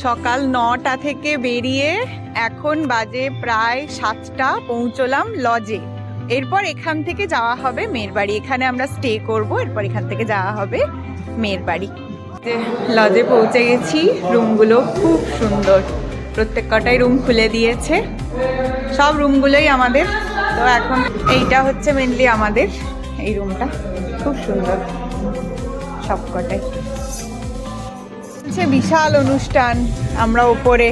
সকাল 9টা থেকে বেরিয়ে এখন বাজে প্রায় 7টা, পৌঁছলাম লজে। এরপর এখান থেকে যাওয়া হবে মেয়ের বাড়ি, এখানে আমরা স্টে করব, এরপর এখান থেকে যাওয়া হবে মেয়ের বাড়ি। লজে পৌঁছে গেছি, রুমগুলো খুব সুন্দর, প্রত্যেক কটাই রুম খুলে দিয়েছে, সব রুমগুলোই আমাদের। তো এখন এইটা হচ্ছে মেনলি আমাদের এই রুমটা, খুব সুন্দর সব কটাই। বিশাল অনুষ্ঠান, আমরা ওপরে,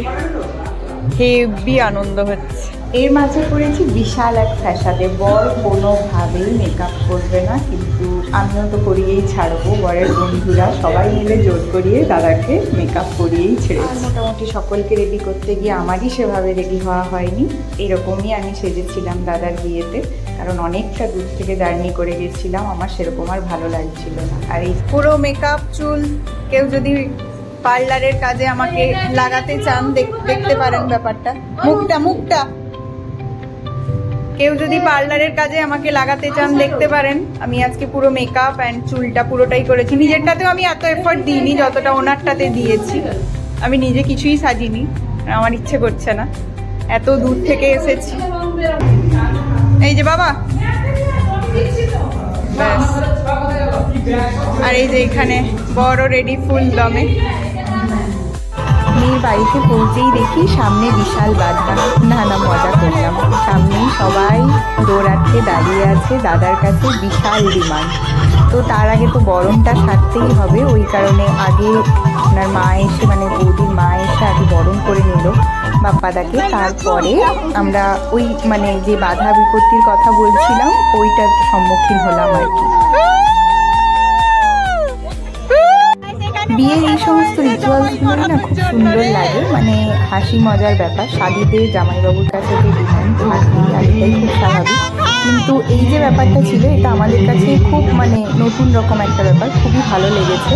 হেভি আনন্দ হচ্ছে। এর মাঝে পড়েছি বিশাল এক ফ্যাসাদে। বর কোনোভাবেই মেকআপ করবে না, কিন্তু আমিও তো করিয়েই ছাড়বো। বরের বন্ধুরা সবাই মিলে জোর করিয়ে দাদাকে মেকআপ করিয়েই ছেড়েছি। মোটামুটি সকলকে রেডি করতে গিয়ে আমারই সেভাবে রেডি হওয়া হয়নি, এরকমই আমি সেজেছিলাম দাদার বিয়েতে, কারণ অনেকটা দূর থেকে জার্নি করে গেছিলাম, আমার সেরকম আর ভালো লাগছিল না। আর এই পুরো মেকআপ চুল কেউ যদি পার্লারের কাজে আমাকে লাগাতে চান, দেখতে পারেন ব্যাপারটা। মুখটা কেউ যদি পার্লারের কাজে আমাকে লাগাতে চান দেখতে পারেন। আমি আজকে পুরো মেকআপ অ্যান্ড চুলটা পুরোটাই করেছি। নিজেরটাতেও আমি এত এফর্ট দিইনি যতটা ওনারটাতে দিয়েছি। আমি নিজে কিছুই সাজিনি, আমার ইচ্ছে করছে না, এত দূর থেকে এসেছি। এই যে বাবা, ব্যাস। আর এই যে এখানে বড় রেডি ফুল দমে। মেয়ের বাড়িতে পৌঁছেই দেখি সামনে বিশাল বাড্ডা। না মজা করলাম, সামনেই সবাই দৌড়াতে দাঁড়িয়ে আছে, দাদার কাছে বিশাল ডিমান্ড। তো তার আগে তো বরণটা সারতেই হবে, ওই কারণে আগে আপনার মা এসে, মানে বৌদির মা এসে আগে বরণ করে নিল বাপ্পাদাকে। তারপরে আমরা ওই মানে যে বাধা বিপত্তির কথা বলছিলাম ওইটার সম্মুখীন হলাম আর কি। বিয়ের এই সমস্ত রিচুয়ালসগুলো না খুব সুন্দর লাগে, মানে হাসি মজার ব্যাপার। শাদিতে জামাইবাবুর কাছে যে ডিমান্ড থাকবেই, আর এটাই খুব স্বাভাবিক। কিন্তু এই যে ব্যাপারটা ছিল, এটা আমাদের কাছে খুব মানে নতুন রকম একটা ব্যাপার, খুবই ভালো লেগেছে।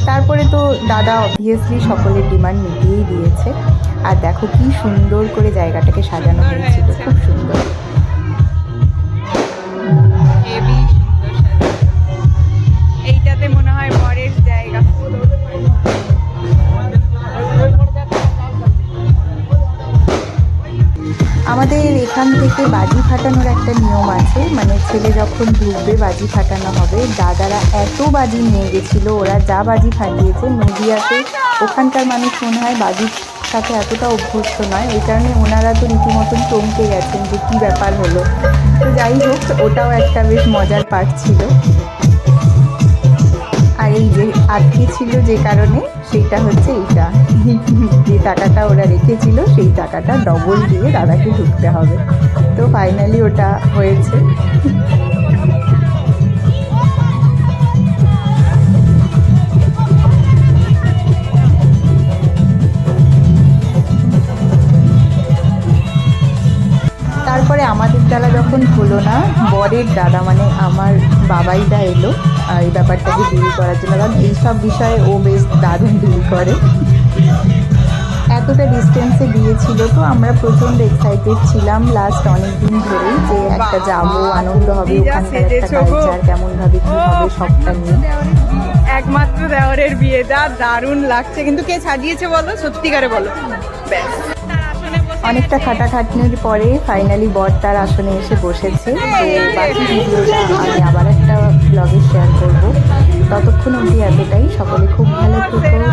তারপরে তো দাদা অবভিয়াসলি সকলের ডিমান্ড মিটিয়েই দিয়েছে। আর দেখো কি সুন্দর করে জায়গাটাকে সাজানো হয়েছিল, খুব সুন্দর। এইটাতে মনে হয় বরের জায়গা। আমাদের এখান থেকে বাজি ফাটানোর একটা নিয়ম আছে, মানে ছেলে যখন ঢুকবে বাজি ফাটানো হবে। দাদারা এত বাজি নিয়ে গেছিল, ওরা যা বাজি ফাটিয়েছে। নদিয়াতে ওখানকার মানুষ মনে হয় বাজির সাথে এতটা অভ্যস্ত নয়, ওই কারণে ওনারা তো রীতিমতন চমকে গেছেন যে কী ব্যাপার হলো। তো যাই হোক, ওটাও একটা বেশ মজার পার্ট ছিল। আর এই যে আটকে ছিল যে কারণে, সেইটা হচ্ছে এইটা, যে টাকাটা ওরা রেখেছিল সেই টাকাটা ডবল দিয়ে দাদাকে ঢুকতে হবে। তো ফাইনালি ওটা হয়েছে। তারপরে আমাদের দ্বারা যখন হলো না, বরের দাদা মানে আমার বাবাইদা এলো এই ব্যাপারটাকে ডিল করার জন্য, কারণ এইসব বিষয়ে ও বেশ দারুণ ডিল করে। এতটা ডিস্টেন্সে দিয়েছিল, তো আমরা প্রচণ্ড এক্সাইটেড ছিলাম লাস্ট অনেক দিন ধরেই, যে একটা যাবো, আনন্দ হবে, ওখানকার একটা কালচার কেমনভাবে কী হবে সবটা নিয়ে। একমাত্র দেওয়ারের বিয়ে, যা দারুণ লাগছে। কিন্তু কে সাজিয়েছে বলো, সত্যিকারে বলো। ব্যাস, অনেকটা খাটাখাটনির পরে ফাইনালি বর তার আসনে এসে বসেছে। তো বাকি ভিডিওটা আমি আবার একটা ব্লগে শেয়ার করবো। ততক্ষণ অবধি এতটাই, সকলে খুব ভালো থেকো।